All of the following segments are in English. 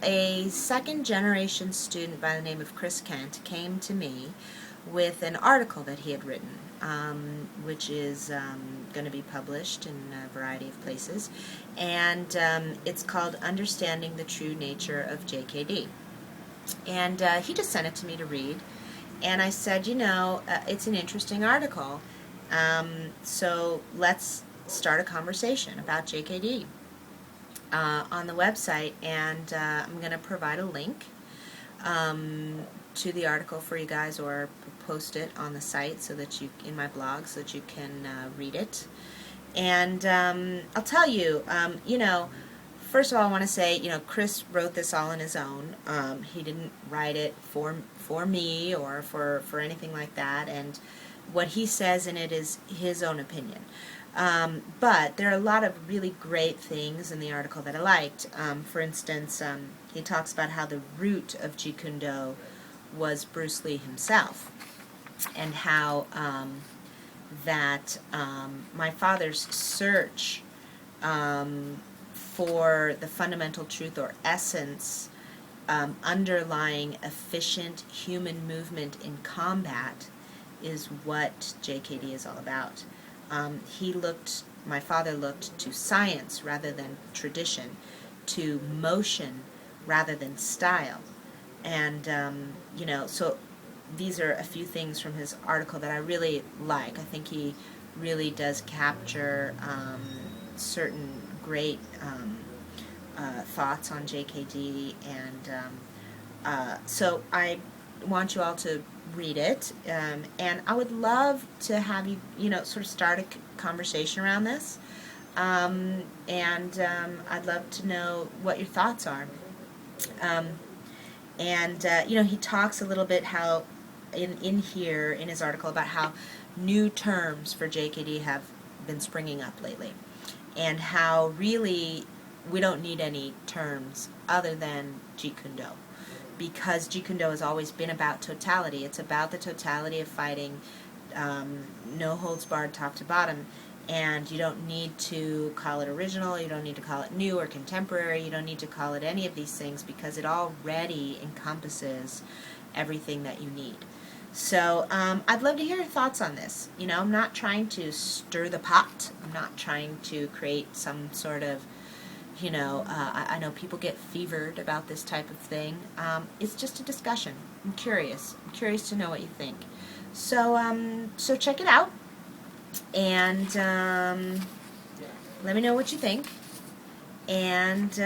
a second-generation student by the name of Chris Kent came to me with an article that he had written, which is going to be published in a variety of places, and it's called Understanding the True Nature of JKD. And he just sent it to me to read, and I said, it's an interesting article, so let's start a conversation about JKD on the website, and I'm going to provide a link to the article for you guys, or post it on the site so that in my blog, so that you can read it. And I'll tell you, first of all, I want to say, Chris wrote this all on his own. He didn't write it for me or for anything like that, and what he says in it is his own opinion. But there are a lot of really great things in the article that I liked. For instance, he talks about how the root of Jeet Kune was Bruce Lee himself, and how that my father's search for the fundamental truth or essence underlying efficient human movement in combat is what JKD is all about. My father looked to science rather than tradition, to motion rather than style. And, so these are a few things from his article that I really like. I think he really does capture certain great thoughts on JKD, and so I want you all to read it, and I would love to have you, sort of start a conversation around this, and I'd love to know what your thoughts are. He talks a little bit how in here in his article about how new terms for JKD have been springing up lately, and how really we don't need any terms other than Jeet Kune Do, because Jeet Kune Do has always been about totality. It's about the totality of fighting, no holds barred, top to bottom, and you don't need to call it original, you don't need to call it new or contemporary, you don't need to call it any of these things, because it already encompasses everything that you need. So I'd love to hear your thoughts on this. I'm not trying to stir the pot. I'm not trying to create some sort of, I know people get fevered about this type of thing. It's just a discussion. I'm curious. I'm curious to know what you think. So check it out, and let me know what you think. And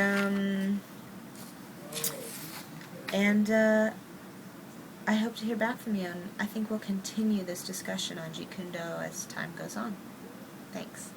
I hope to hear back from you, and I think we'll continue this discussion on Jeet Kune Do as time goes on. Thanks.